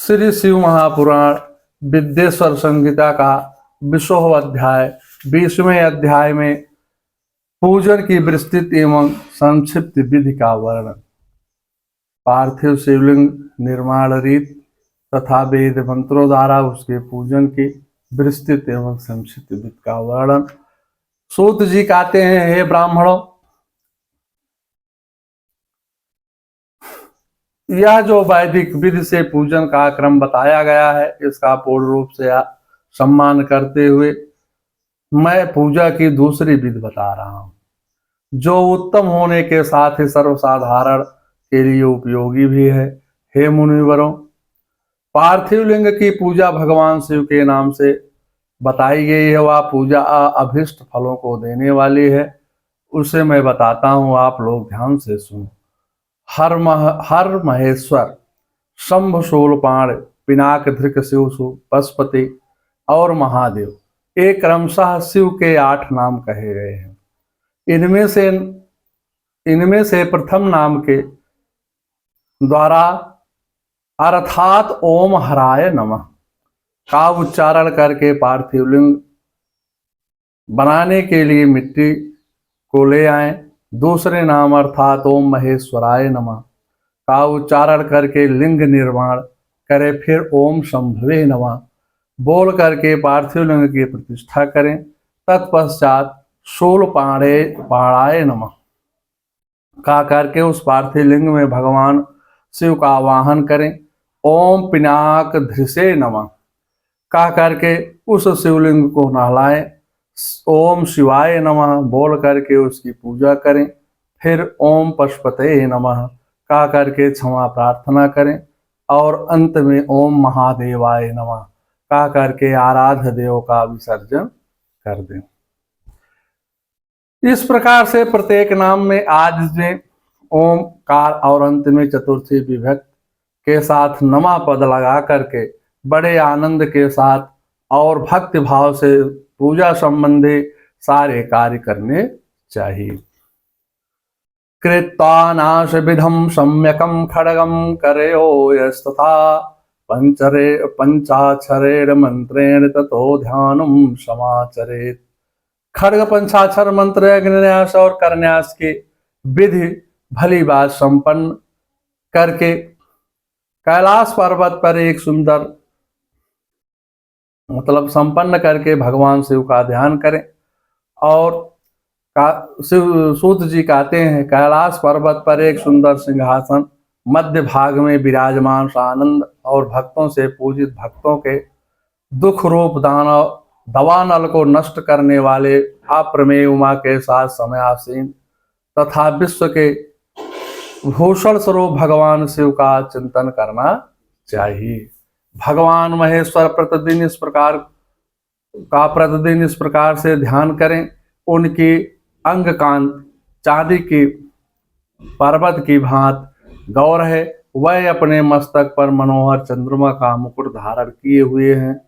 श्री शिव महापुराण विद्येश्वर संहिता का 20वां अध्याय 20वें अध्याय में पूजन की विस्तृत एवं संक्षिप्त विधि का वर्णन। पार्थिव शिवलिंग निर्माण रीत तथा वेद मंत्रों द्वारा उसके पूजन की विस्तृत एवं संक्षिप्त विधि का वर्णन। सूत जी कहते हैं, हे ब्राह्मणों, यह जो वैदिक विधि से पूजन का क्रम बताया गया है, इसका पूर्ण रूप से सम्मान करते हुए मैं पूजा की दूसरी विधि बता रहा हूं, जो उत्तम होने के साथ ही सर्वसाधारण के लिए उपयोगी भी है। हे मुनिवरों, पार्थिव लिंग की पूजा भगवान शिव के नाम से बताई गई है। वह पूजा अभिष्ट फलों को देने वाली है। उसे मैं बताता हूं, आप लोग ध्यान से सुनो। हर महेश्वर, शंभ, शूलपाण, पिनाक, धृक, शिव, पशुपति और महादेव, एक क्रमशः शिव के 8 नाम कहे गए हैं। इनमें से प्रथम नाम के द्वारा अर्थात ओम हराय नमः का उच्चारण करके पार्थिव लिंग बनाने के लिए मिट्टी को ले आए। दूसरे नाम अर्थात ओम महेश्वराय नमः का उच्चारण करके लिंग निर्माण करें। फिर ओम शंभवे नमः बोल करके पार्थिव लिंग की प्रतिष्ठा करें। तत्पश्चात शूल पाणाय नमः का करके उस पार्थिव लिंग में भगवान शिव का आवाहन करें। ओम पिनाक धृसे नमः का करके उस शिवलिंग को नहलाएं। ओम शिवाय नमः बोल करके उसकी पूजा करें। फिर ओम पशुपते नमः का करके क्षमा प्रार्थना करें और अंत में ओम महादेवाय नमः का करके आराध्य देव का विसर्जन कर दें। इस प्रकार से प्रत्येक नाम में आदि में ओमकार और अंत में चतुर्थी विभक्त के साथ नमा पद लगा करके बड़े आनंद के साथ और भक्ति भाव से पूजा संबंधी सारे कार्य करने चाहिए। कृत्वा नाश विधम सम्यकम खड्गम करयो यस्तथा पंचाक्षरेण मंत्रेण ततो ध्यानम समाचरेत। खड्ग पंचाक्षर मंत्र अग्निन्यास और करन्यास की विधि भली बात संपन्न करके कैलाश पर्वत पर एक सुंदर संपन्न करके भगवान शिव का ध्यान करें। और सूत जी कहते हैं, कैलाश पर्वत पर एक सुंदर सिंहासन मध्य भाग में विराजमान आनंद और भक्तों से पूजित भक्तों के दुख रूप दवानल को नष्ट करने वाले अप्रमेय उमा के साथ समयासीन तथा विश्व के भूषण स्वरूप भगवान शिव का चिंतन करना चाहिए। भगवान महेश्वर प्रतिदिन इस प्रकार से ध्यान करें। उनकी अंग कांत चांदी की पर्वत की भांत गौर है। वह अपने मस्तक पर मनोहर चंद्रमा का मुकुट धारण किए हुए हैं।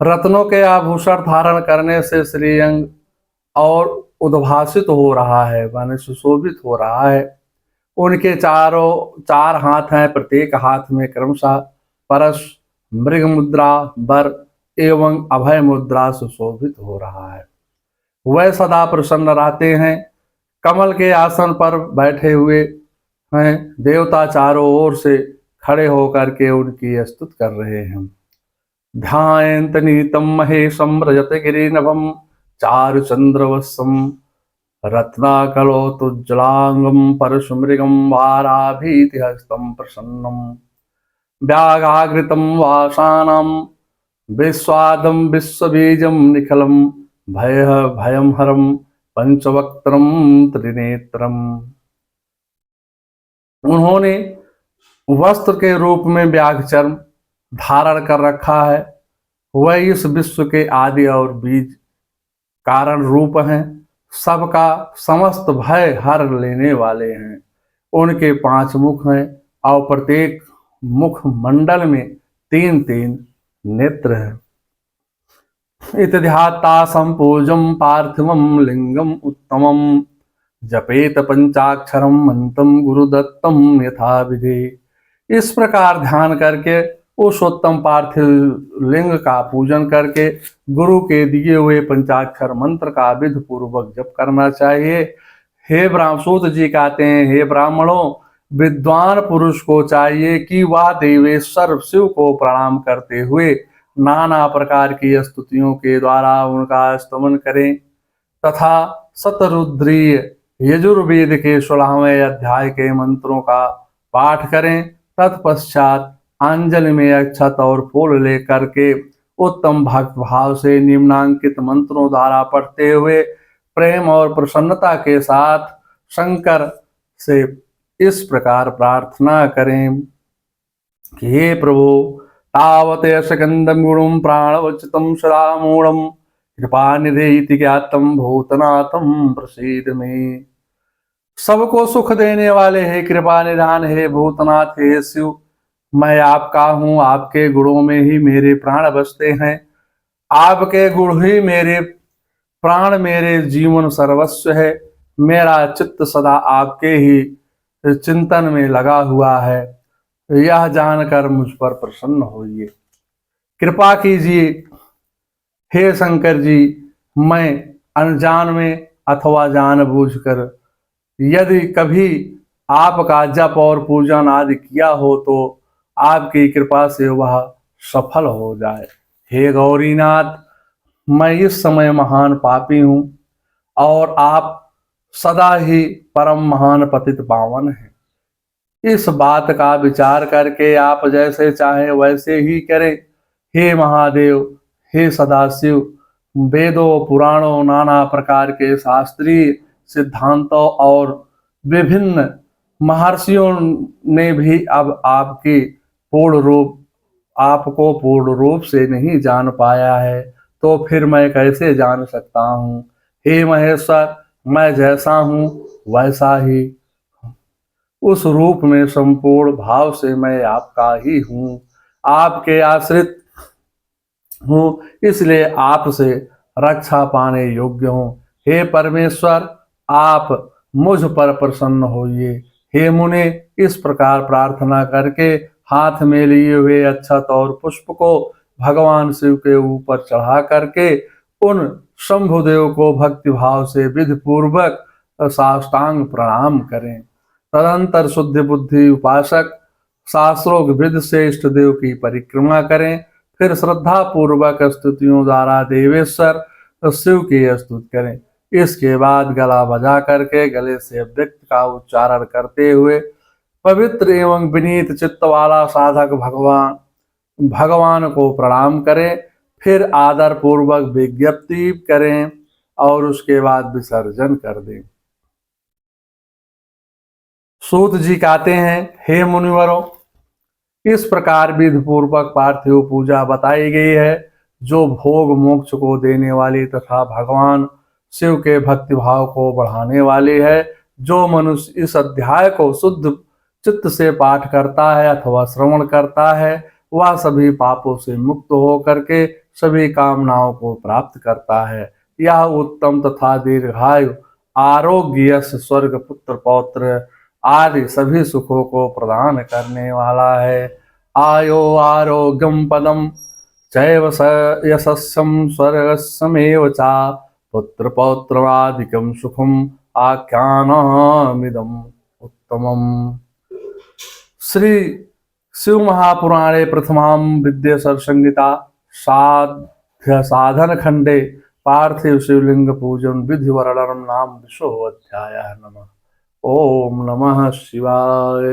रत्नों के आभूषण धारण करने से श्रीअंग और उद्भासित हो रहा है, माने सुशोभित हो रहा है। उनके 4 हाथ हैं। प्रत्येक हाथ में क्रमशः परश, मृग मुद्रा, वर एवं अभय मुद्रा सुशोभित हो रहा है। वह सदा प्रसन्न रहते हैं। कमल के आसन पर बैठे हुए हैं। देवता चारों ओर से खड़े होकर के उनकी स्तुति कर रहे हैं। ध्यायन्त नीतम महेशम रजत गिरिनभम चारुचंद्रवत्सम रत्नाकलोत्तुज्ज्वलांगम परशुमृगम वाराभीतिहस्तं प्रसन्नम व्याघाकृतं वासानां विश्वादं विश्वबीजं निखिलं भयं हरं पंचवक्त्रं त्रिनेत्रम्। उन्होंने वस्त्र के रूप में व्याघ चर्म धारण कर रखा है। वह इस विश्व के आदि और बीज कारण रूप हैं। सबका समस्त भय हर लेने वाले हैं। उनके 5 मुख हैं और प्रत्येक मुख मंडल में 3 नेत्र हैं। इत्याता संपूजम पार्थिवम लिंगम उत्तमम जपेत पंचाक्षरम मंत्रम गुरुदत्तम यथा विधि। इस प्रकार ध्यान करके उस उत्तम पार्थिव लिंग का पूजन करके गुरु के दिए हुए पंचाक्षर मंत्र का विधि पूर्वक जप करना चाहिए। हे ब्राह्मण, सूत जी कहते हैं, हे ब्राह्मणों, विद्वान पुरुष को चाहिए कि वह देवेश्वर शिव को प्रणाम करते हुए नाना प्रकार की स्तुतियों के द्वारा उनका स्तमन करें तथा शतरुद्रीय यजुर्वेद के 16वें अध्याय के मंत्रों का पाठ करें। तत्पश्चात अंजलि में अक्षत और फूल लेकर के उत्तम भक्त भाव से निम्नांकित मंत्रों द्वारा पढ़ते हुए प्रेम और प्रसन्नता के साथ शंकर से इस प्रकार प्रार्थना करें कि हे प्रभु, तावत यशकंदम गुणम प्राणवचितम सदा मूढ़म कृपानिधे इति ज्ञातम भूतनाथम प्रसीद में। सबको सुख देने वाले हे कृपा निधान, हे भूतनाथ, हे शिव, मैं आपका हूँ। आपके गुणों में ही मेरे प्राण बसते हैं। आपके गुण ही मेरे प्राण, मेरे जीवन सर्वस्व है। मेरा चित्त सदा आपके ही चिंतन में लगा हुआ है। यह जानकर मुझ पर प्रसन्न होइए, कृपा कीजिए। हे शंकर जी, मैं अनजान में अथवा जानबूझकर यदि कभी आपका जप और पूजन आदि किया हो तो आपकी कृपा से वह सफल हो जाए। हे गौरीनाथ, मैं इस समय महान पापी हूँ और आप सदा ही परम महान पतित पावन हैं। इस बात का विचार करके आप जैसे चाहे वैसे ही करें। हे महादेव, हे सदाशिव, वेदों, पुराणों, नाना प्रकार के शास्त्रीय सिद्धांतों और विभिन्न महर्षियों ने भी अब आपको पूर्ण रूप से नहीं जान पाया है, तो फिर मैं कैसे जान सकता हूँ। हे महेश्वर, मैं जैसा हूँ वैसा ही उस रूप में संपूर्ण भाव से मैं आपका ही हूँ, आपके आश्रित हूँ, इसलिए आपसे रक्षा पाने योग्य हूँ। हे परमेश्वर, आप मुझ पर प्रसन्न होइए। हे मुने, इस प्रकार प्रार्थना करके हाथ में लिए हुए अक्षत और पुष्प को भगवान शिव के ऊपर चढ़ा करके उन शंभुदेव को भक्ति भाव से विधि पूर्वक साष्टांग प्रणाम करें। तदंतर शुद्ध बुद्धि उपासक शास्त्रों विधि से इष्ट देव की परिक्रमा करें। फिर श्रद्धा पूर्वक स्तुतियों द्वारा देवेश्वर शिव की स्तुति करें। इसके बाद गला बजा करके गले से व्यक्त का उच्चारण करते हुए पवित्र एवं विनीत चित्त वाला साधक भगवान को प्रणाम करें। फिर आदर पूर्वक विज्ञप्ति करें और उसके बाद विसर्जन कर दें। सूत जी कहते हैं, हे मुनिवरों, इस प्रकार विधि पूर्वक पार्थिव पूजा बताई गई है, जो भोग मोक्ष को देने वाली तथा भगवान शिव के भक्ति भाव को बढ़ाने वाली है। जो मनुष्य इस अध्याय को शुद्ध चित्त से पाठ करता है अथवा श्रवण करता है, वह सभी पापों से मुक्त होकर के सभी कामनाओं को प्राप्त करता है। यह उत्तम तथा दीर्घायु, आरोग्य, यश, स्वर्ग, पुत्र, पौत्र आदि सभी सुखों को प्रदान करने वाला है। आयो आरोग्यम पदम चैव यशस्यम स्वर्गस्यमेव चा पुत्र पौत्रवादिकम सुखम आख्यानमिदम उत्तमम। श्री शिव महापुराणे प्रथमाम विद्येश्वर संहिता साध्य साधन खंडे पार्थिव शिवलिंग पूजन विधि वर्णनम नाम 20 अध्याय। नमः। ओम नमः शिवाय।